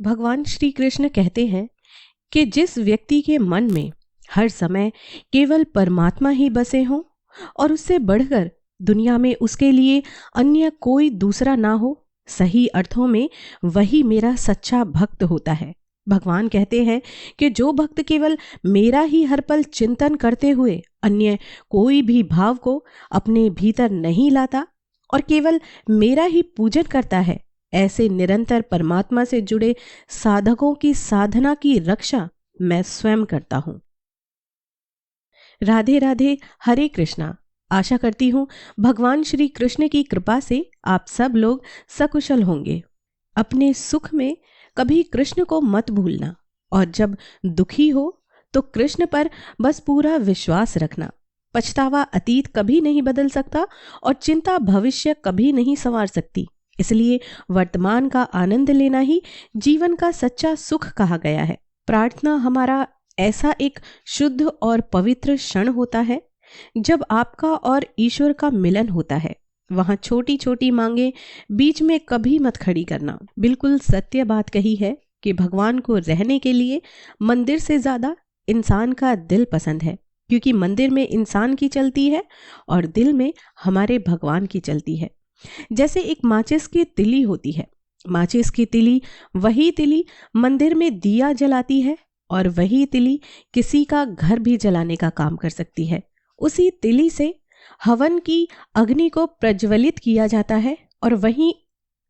भगवान श्री कृष्ण कहते हैं कि जिस व्यक्ति के मन में हर समय केवल परमात्मा ही बसे हों और उससे बढ़कर दुनिया में उसके लिए अन्य कोई दूसरा ना हो, सही अर्थों में वही मेरा सच्चा भक्त होता है। भगवान कहते हैं कि जो भक्त केवल मेरा ही हर पल चिंतन करते हुए अन्य कोई भी भाव को अपने भीतर नहीं लाता और केवल मेरा ही पूजन करता है, ऐसे निरंतर परमात्मा से जुड़े साधकों की साधना की रक्षा मैं स्वयं करता हूं। राधे राधे, हरे कृष्णा। आशा करती हूँ भगवान श्री कृष्ण की कृपा से आप सब लोग सकुशल होंगे। अपने सुख में कभी कृष्ण को मत भूलना और जब दुखी हो तो कृष्ण पर बस पूरा विश्वास रखना। पछतावा अतीत कभी नहीं बदल सकता और चिंता भविष्य कभी नहीं संवार सकती। इसलिए वर्तमान का आनंद लेना ही जीवन का सच्चा सुख कहा गया है। प्रार्थना हमारा ऐसा एक शुद्ध और पवित्र क्षण होता है जब आपका और ईश्वर का मिलन होता है। वहां छोटी छोटी मांगे बीच में कभी मत खड़ी करना। बिल्कुल सत्य बात कही है कि भगवान को रहने के लिए मंदिर से ज्यादा इंसान का दिल पसंद है, क्योंकि मंदिर में इंसान की चलती है और दिल में हमारे भगवान की चलती है। जैसे एक माचिस की तिली होती है, माचिस की तिली वही तिली मंदिर में दिया जलाती है और वही तिली किसी का घर भी जलाने का काम कर सकती है। उसी तिली से हवन की अग्नि को प्रज्वलित किया जाता है और वहीं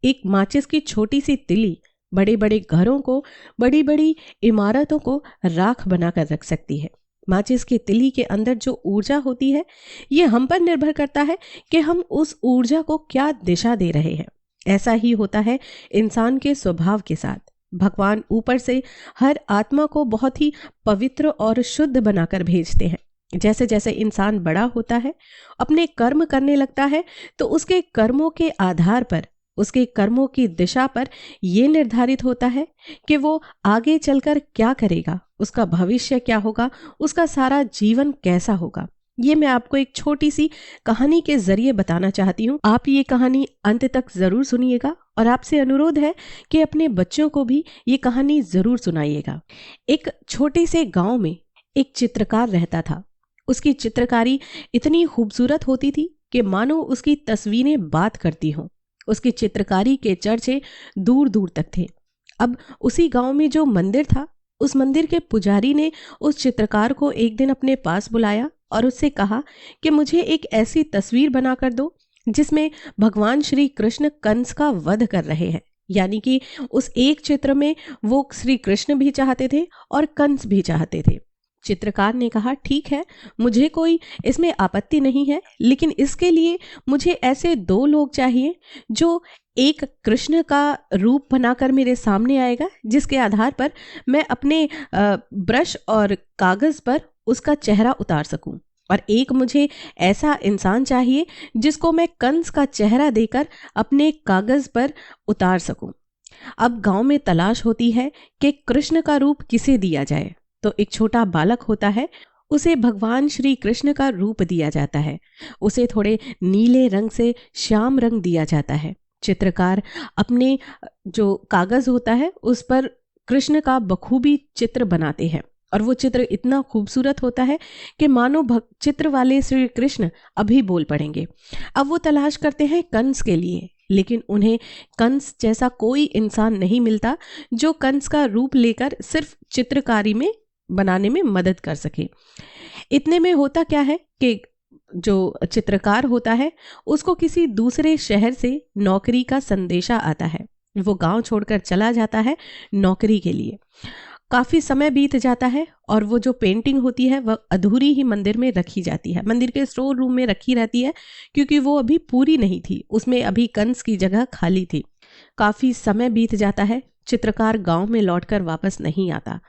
एक माचिस की छोटी सी तिली बड़े बड़े घरों को, बड़ी बड़ी इमारतों को राख बनाकर रख सकती है। माचिस की तिली के अंदर जो ऊर्जा होती है, ये हम पर निर्भर करता है कि हम उस ऊर्जा को क्या दिशा दे रहे हैं। ऐसा ही होता है इंसान के स्वभाव के साथ। भगवान ऊपर से हर आत्मा को बहुत ही पवित्र और शुद्ध बनाकर भेजते हैं। जैसे जैसे इंसान बड़ा होता है, अपने कर्म करने लगता है, तो उसके कर्मों के आधार पर, उसके कर्मों की दिशा पर यह निर्धारित होता है कि वो आगे चलकर क्या करेगा, उसका भविष्य क्या होगा, उसका सारा जीवन कैसा होगा। ये मैं आपको एक छोटी सी कहानी के जरिए बताना चाहती हूँ। आप ये कहानी अंत तक जरूर सुनिएगा और आपसे अनुरोध है कि अपने बच्चों को भी ये कहानी जरूर सुनाइएगा। एक छोटे से गांव में एक चित्रकार रहता था। उसकी चित्रकारी इतनी खूबसूरत होती थी कि मानो उसकी तस्वीरें बात करती हों। उसकी चित्रकारी के चर्चे दूर दूर तक थे। अब उसी गांव में जो मंदिर था, उस मंदिर के पुजारी ने उस चित्रकार को एक दिन अपने पास बुलाया और उससे कहा कि मुझे एक ऐसी तस्वीर बनाकर दो जिसमें भगवान श्री कृष्ण कंस का वध कर रहे हैं। यानी कि उस एक चित्र में वो श्री कृष्ण भी चाहते थे और कंस भी चाहते थे। चित्रकार ने कहा, ठीक है, मुझे कोई इसमें आपत्ति नहीं है, लेकिन इसके लिए मुझे ऐसे दो लोग चाहिए जो एक कृष्ण का रूप बनाकर मेरे सामने आएगा, जिसके आधार पर मैं अपने ब्रश और कागज पर उसका चेहरा उतार सकूं, और एक मुझे ऐसा इंसान चाहिए जिसको मैं कंस का चेहरा देकर अपने कागज पर उतार सकूं। अब गांव में तलाश होती है कि कृष्ण का रूप किसे दिया जाए। तो एक छोटा बालक होता है, उसे भगवान श्री कृष्ण का रूप दिया जाता है। उसे थोड़े नीले रंग से श्याम रंग दिया जाता है। चित्रकार अपने जो कागज होता है उस पर कृष्ण का बखूबी चित्र बनाते हैं और वो चित्र इतना खूबसूरत होता है कि मानो चित्र वाले श्री कृष्ण अभी बोल पड़ेंगे। अब वो तलाश करते हैं कंस के लिए, लेकिन उन्हें कंस जैसा कोई इंसान नहीं मिलता जो कंस का रूप लेकर सिर्फ चित्रकारी में बनाने में मदद कर सके। इतने में होता क्या है कि जो चित्रकार होता है उसको किसी दूसरे शहर से नौकरी का संदेशा आता है। वो गांव छोड़कर चला जाता है नौकरी के लिए। काफी समय बीत जाता है और वो जो पेंटिंग होती है वह अधूरी ही मंदिर में रखी जाती है, मंदिर के स्टोर रूम में रखी रहती है, क्योंकि वो अभी पूरी नहीं थी, उसमें अभी कंस की जगह खाली थी। काफी समय बीत जाता है, चित्रकार गांव में लौटकर वापस नहीं आता।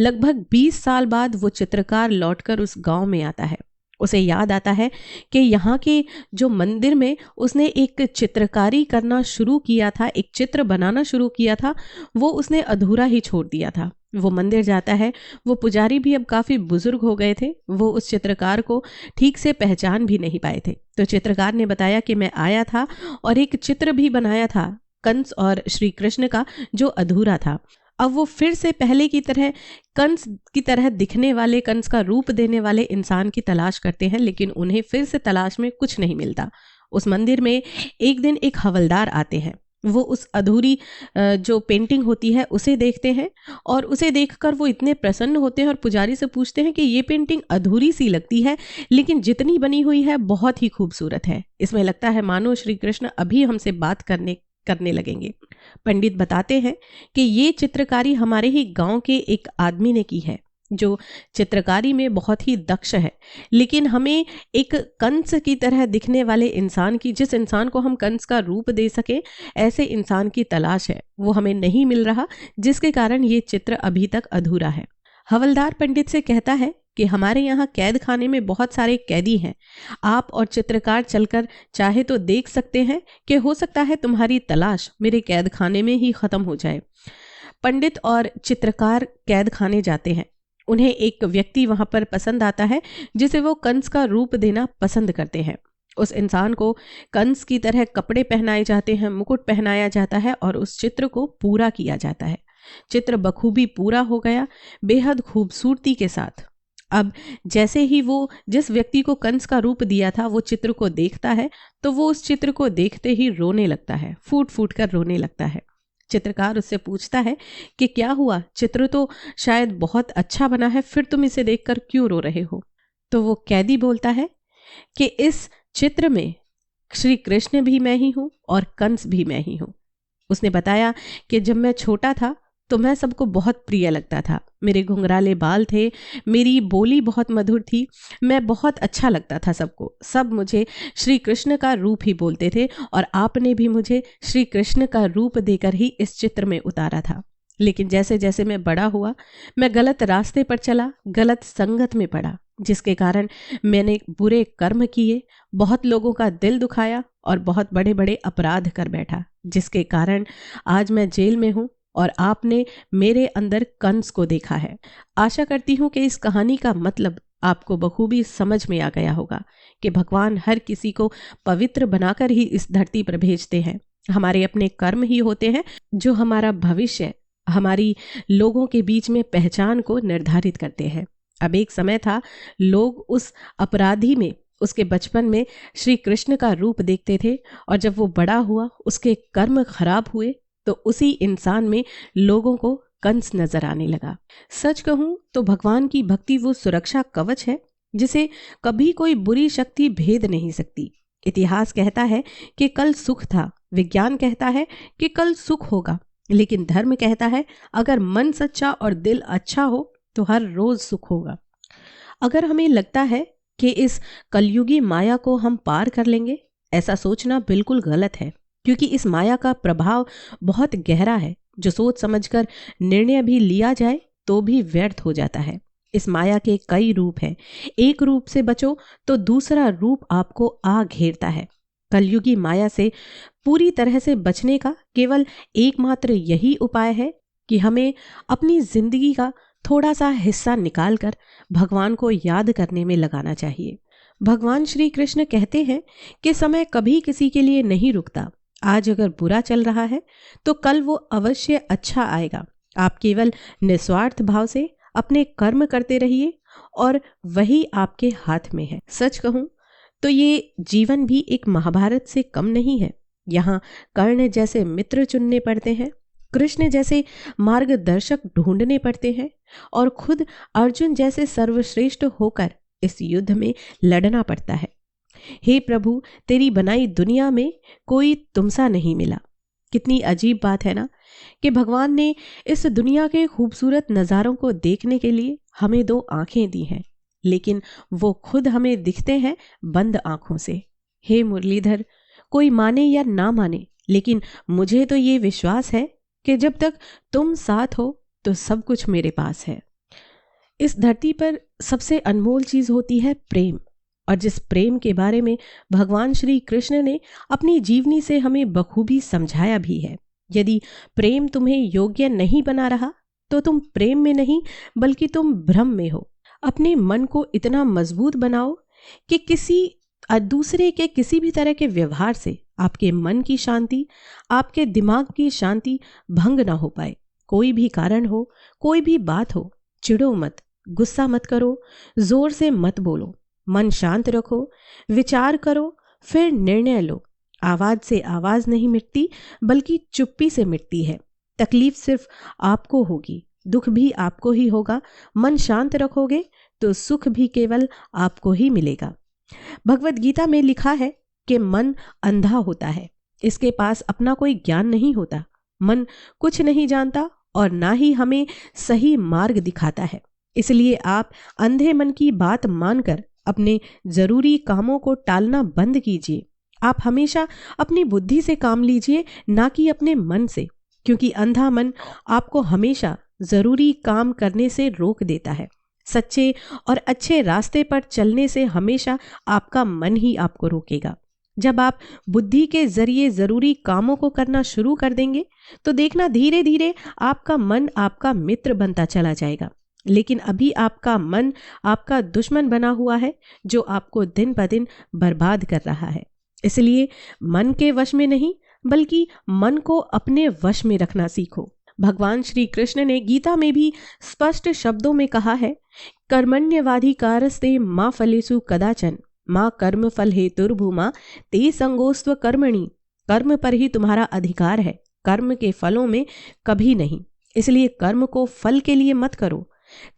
लगभग 20 साल बाद वो चित्रकार लौटकर उस गांव में आता है। उसे याद आता है कि यहाँ के जो मंदिर में उसने एक चित्रकारी करना शुरू किया था, एक चित्र बनाना शुरू किया था, वो उसने अधूरा ही छोड़ दिया था। वो मंदिर जाता है। वो पुजारी भी अब काफ़ी बुजुर्ग हो गए थे, वो उस चित्रकार को ठीक से पहचान भी नहीं पाए थे। तो चित्रकार ने बताया कि मैं आया था और एक चित्र भी बनाया था, कंस और श्री कृष्ण का जो अधूरा था। अब वो फिर से पहले की तरह कंस की तरह दिखने वाले, कंस का रूप देने वाले इंसान की तलाश करते हैं, लेकिन उन्हें फिर से तलाश में कुछ नहीं मिलता। उस मंदिर में एक दिन एक हवलदार आते हैं। वो उस अधूरी जो पेंटिंग होती है उसे देखते हैं, और उसे देखकर वो इतने प्रसन्न होते हैं और पुजारी से पूछते हैं कि ये पेंटिंग अधूरी सी लगती है, लेकिन जितनी बनी हुई है बहुत ही खूबसूरत है। इसमें लगता है मानो श्री कृष्ण अभी हमसे बात करने लगेंगे। पंडित बताते हैं कि ये चित्रकारी हमारे ही गांव के एक आदमी ने की है, जो चित्रकारी में बहुत ही दक्ष है, लेकिन हमें एक कंस की तरह दिखने वाले इंसान की, जिस इंसान को हम कंस का रूप दे सके, ऐसे इंसान की तलाश है। वो हमें नहीं मिल रहा, जिसके कारण ये चित्र अभी तक अधूरा है। हवलदार पंडित से कहता है कि हमारे यहाँ कैद खाने में बहुत सारे कैदी हैं, आप और चित्रकार चलकर चाहे तो देख सकते हैं कि हो सकता है तुम्हारी तलाश मेरे कैद खाने में ही खत्म हो जाए। पंडित और चित्रकार कैद खाने जाते हैं। उन्हें एक व्यक्ति वहां पर पसंद आता है, जिसे वो कंस का रूप देना पसंद करते हैं। उस इंसान को कंस की तरह कपड़े पहनाए जाते हैं, मुकुट पहनाया जाता है और उस चित्र को पूरा किया जाता है। चित्र बखूबी पूरा हो गया, बेहद खूबसूरती के साथ। अब जैसे ही वो जिस व्यक्ति को कंस का रूप दिया था वो चित्र को देखता है, तो वो उस चित्र को देखते ही रोने लगता है, फूट फूट कर रोने लगता है। चित्रकार उससे पूछता है कि क्या हुआ, चित्र तो शायद बहुत अच्छा बना है, फिर तुम इसे देखकर क्यों रो रहे हो? तो वो कैदी बोलता है कि इस चित्र में श्री कृष्ण भी मैं ही हूं और कंस भी मैं ही हूं। उसने बताया कि जब मैं छोटा था तो मैं सबको बहुत प्रिय लगता था। मेरे घुंघराले बाल थे, मेरी बोली बहुत मधुर थी, मैं बहुत अच्छा लगता था सबको। सब मुझे श्री कृष्ण का रूप ही बोलते थे और आपने भी मुझे श्री कृष्ण का रूप देकर ही इस चित्र में उतारा था। लेकिन जैसे जैसे मैं बड़ा हुआ, मैं गलत रास्ते पर चला, गलत संगत में पड़ा, जिसके कारण मैंने बुरे कर्म किए, बहुत लोगों का दिल दुखाया और बहुत बड़े बड़े अपराध कर बैठा, जिसके कारण आज मैं जेल में हूँ और आपने मेरे अंदर कंस को देखा है। आशा करती हूँ कि इस कहानी का मतलब आपको बखूबी समझ में आ गया होगा कि भगवान हर किसी को पवित्र बनाकर ही इस धरती पर भेजते हैं। हमारे अपने कर्म ही होते हैं जो हमारा भविष्य, हमारी लोगों के बीच में पहचान को निर्धारित करते हैं। अब एक समय था, लोग उस अपराधी में, उसके बचपन में श्री कृष्ण का रूप देखते थे, और जब वो बड़ा हुआ, उसके कर्म खराब हुए, तो उसी इंसान में लोगों को कंस नजर आने लगा। सच कहूं तो भगवान की भक्ति वो सुरक्षा कवच है जिसे कभी कोई बुरी शक्ति भेद नहीं सकती। इतिहास कहता है कि कल सुख था, विज्ञान कहता है कि कल सुख होगा, लेकिन धर्म कहता है अगर मन सच्चा और दिल अच्छा हो तो हर रोज सुख होगा। अगर हमें लगता है कि इस कलयुगी माया को हम पार कर लेंगे, ऐसा सोचना बिल्कुल गलत है, क्योंकि इस माया का प्रभाव बहुत गहरा है, जो सोच समझकर निर्णय भी लिया जाए तो भी व्यर्थ हो जाता है। इस माया के कई रूप हैं, एक रूप से बचो तो दूसरा रूप आपको आ घेरता है। कलयुगी माया से पूरी तरह से बचने का केवल एकमात्र यही उपाय है कि हमें अपनी जिंदगी का थोड़ा सा हिस्सा निकालकर भगवान को याद करने में लगाना चाहिए। भगवान श्री कृष्ण कहते हैं कि समय कभी किसी के लिए नहीं रुकता। आज अगर बुरा चल रहा है तो कल वो अवश्य अच्छा आएगा। आप केवल निस्वार्थ भाव से अपने कर्म करते रहिए और वही आपके हाथ में है। सच कहूं तो ये जीवन भी एक महाभारत से कम नहीं है। यहाँ कर्ण जैसे मित्र चुनने पड़ते हैं, कृष्ण जैसे मार्गदर्शक ढूंढने पड़ते हैं, और खुद अर्जुन जैसे सर्वश्रेष्ठ होकर इस युद्ध में लड़ना पड़ता है। हे प्रभु, तेरी बनाई दुनिया में कोई तुमसा नहीं मिला। कितनी अजीब बात है ना कि भगवान ने इस दुनिया के खूबसूरत नज़ारों को देखने के लिए हमें दो आंखें दी हैं, लेकिन वो खुद हमें दिखते हैं बंद आंखों से। हे मुरलीधर, कोई माने या ना माने, लेकिन मुझे तो ये विश्वास है कि जब तक तुम साथ हो तो सब कुछ मेरे पास है। इस धरती पर सबसे अनमोल चीज होती है प्रेम, और जिस प्रेम के बारे में भगवान श्री कृष्ण ने अपनी जीवनी से हमें बखूबी समझाया भी है। यदि प्रेम तुम्हें योग्य नहीं बना रहा तो तुम प्रेम में नहीं बल्कि तुम भ्रम में हो। अपने मन को इतना मजबूत बनाओ कि किसी दूसरे के किसी भी तरह के व्यवहार से आपके मन की शांति, आपके दिमाग की शांति भंग ना हो पाए। कोई भी कारण हो, कोई भी बात हो, चिढ़ो मत, गुस्सा मत करो, जोर से मत बोलो, मन शांत रखो, विचार करो, फिर निर्णय लो। आवाज से आवाज नहीं मिटती, बल्कि चुप्पी से मिटती है। तकलीफ सिर्फ आपको होगी, दुख भी आपको ही होगा। मन शांत रखोगे तो सुख भी केवल आपको ही मिलेगा। भगवत गीता में लिखा है कि मन अंधा होता है, इसके पास अपना कोई ज्ञान नहीं होता। मन कुछ नहीं जानता और ना ही हमें सही मार्ग दिखाता है। इसलिए आप अंधे मन की बात मानकर अपने जरूरी कामों को टालना बंद कीजिए। आप हमेशा अपनी बुद्धि से काम लीजिए, ना कि अपने मन से, क्योंकि अंधा मन आपको हमेशा जरूरी काम करने से रोक देता है। सच्चे और अच्छे रास्ते पर चलने से हमेशा आपका मन ही आपको रोकेगा। जब आप बुद्धि के जरिए जरूरी कामों को करना शुरू कर देंगे तो देखना धीरे धीरे आपका मन आपका मित्र बनता चला जाएगा। लेकिन अभी आपका मन आपका दुश्मन बना हुआ है, जो आपको दिन ब दिन बर्बाद कर रहा है। इसलिए मन के वश में नहीं, बल्कि मन को अपने वश में रखना सीखो। भगवान श्री कृष्ण ने गीता में भी स्पष्ट शब्दों में कहा है, कर्मण्यवाधिकारस्ते मां फलेषु कदाचन मां कर्म फल हेतुर्भूमा ते संगोस्त्व कर्मणि। कर्म पर ही तुम्हारा अधिकार है, कर्म के फलों में कभी नहीं। इसलिए कर्म को फल के लिए मत करो।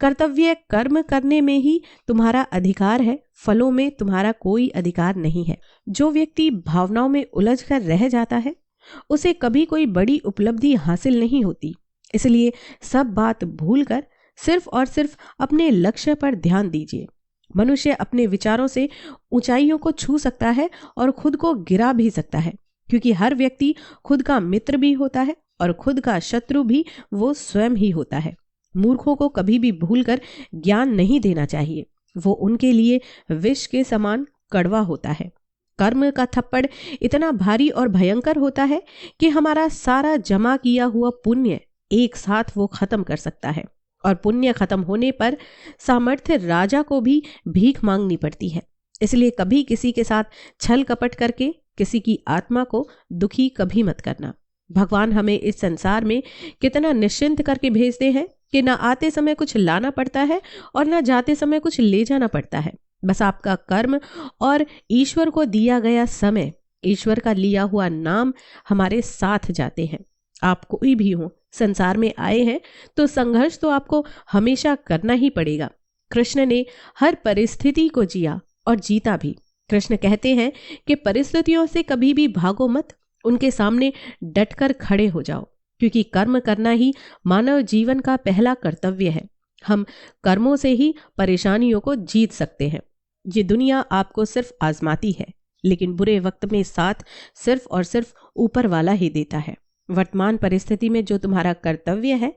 कर्तव्य कर्म करने में ही तुम्हारा अधिकार है, फलों में तुम्हारा कोई अधिकार नहीं है। जो व्यक्ति भावनाओं में उलझ कर रह जाता है, उसे कभी कोई बड़ी उपलब्धि हासिल नहीं होती। इसलिए सब बात भूलकर सिर्फ और सिर्फ अपने लक्ष्य पर ध्यान दीजिए। मनुष्य अपने विचारों से ऊंचाइयों को छू सकता है और खुद को गिरा भी सकता है, क्योंकि हर व्यक्ति खुद का मित्र भी होता है और खुद का शत्रु भी वो स्वयं ही होता है। मूर्खों को कभी भी भूलकर ज्ञान नहीं देना चाहिए, वो उनके लिए विष के समान कड़वा होता है। कर्म का थप्पड़ इतना भारी और भयंकर होता है कि हमारा सारा जमा किया हुआ पुण्य एक साथ वो खत्म कर सकता है, और पुण्य खत्म होने पर सामर्थ्य राजा को भी भीख मांगनी पड़ती है। इसलिए कभी किसी के साथ छल कपट करके किसी की आत्मा को दुखी कभी मत करना। भगवान हमें इस संसार में कितना निश्चिंत करके भेजते हैं कि ना आते समय कुछ लाना पड़ता है और ना जाते समय कुछ ले जाना पड़ता है। बस आपका कर्म और ईश्वर को दिया गया समय, ईश्वर का लिया हुआ नाम हमारे साथ जाते हैं। आप कोई भी हो, संसार में आए हैं तो संघर्ष तो आपको हमेशा करना ही पड़ेगा। कृष्ण ने हर परिस्थिति को जिया और जीता भी। कृष्ण कहते हैं कि परिस्थितियों से कभी भी भागो मत, उनके सामने डटकर खड़े हो जाओ, क्योंकि कर्म करना ही मानव जीवन का पहला कर्तव्य है। हम कर्मों से ही परेशानियों को जीत सकते हैं। ये दुनिया आपको सिर्फ आजमाती है, लेकिन बुरे वक्त में साथ सिर्फ और सिर्फ ऊपर वाला ही देता है। वर्तमान परिस्थिति में जो तुम्हारा कर्तव्य है,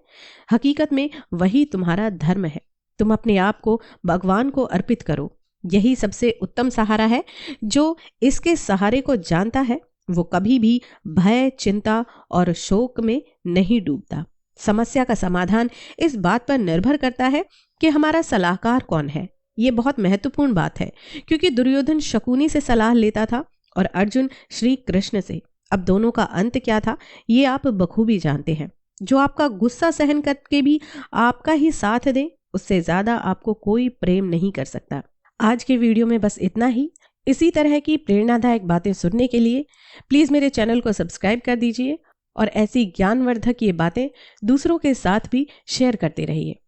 हकीकत में वही तुम्हारा धर्म है। तुम अपने आप को भगवान को अर्पित करो, यही सबसे उत्तम सहारा है। जो इसके सहारे को जानता है वो कभी भी भय, चिंता और शोक में नहीं डूबता। समस्या का समाधान इस बात पर निर्भर करता है कि हमारा सलाहकार कौन है। ये बहुत महत्वपूर्ण बात है, क्योंकि दुर्योधन शकुनी से सलाह लेता था और अर्जुन श्री कृष्ण से। अब दोनों का अंत क्या था ये आप बखूबी जानते हैं। जो आपका गुस्सा सहन करके भी आपका ही साथ दे, उससे ज्यादा आपको कोई प्रेम नहीं कर सकता। आज के वीडियो में बस इतना ही। इसी तरह की प्रेरणादायक बातें सुनने के लिए प्लीज़ मेरे चैनल को सब्सक्राइब कर दीजिए और ऐसी ज्ञानवर्धक ये बातें दूसरों के साथ भी शेयर करते रहिए।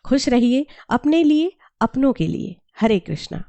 खुश रहिए, अपने लिए, अपनों के लिए। हरे कृष्णा।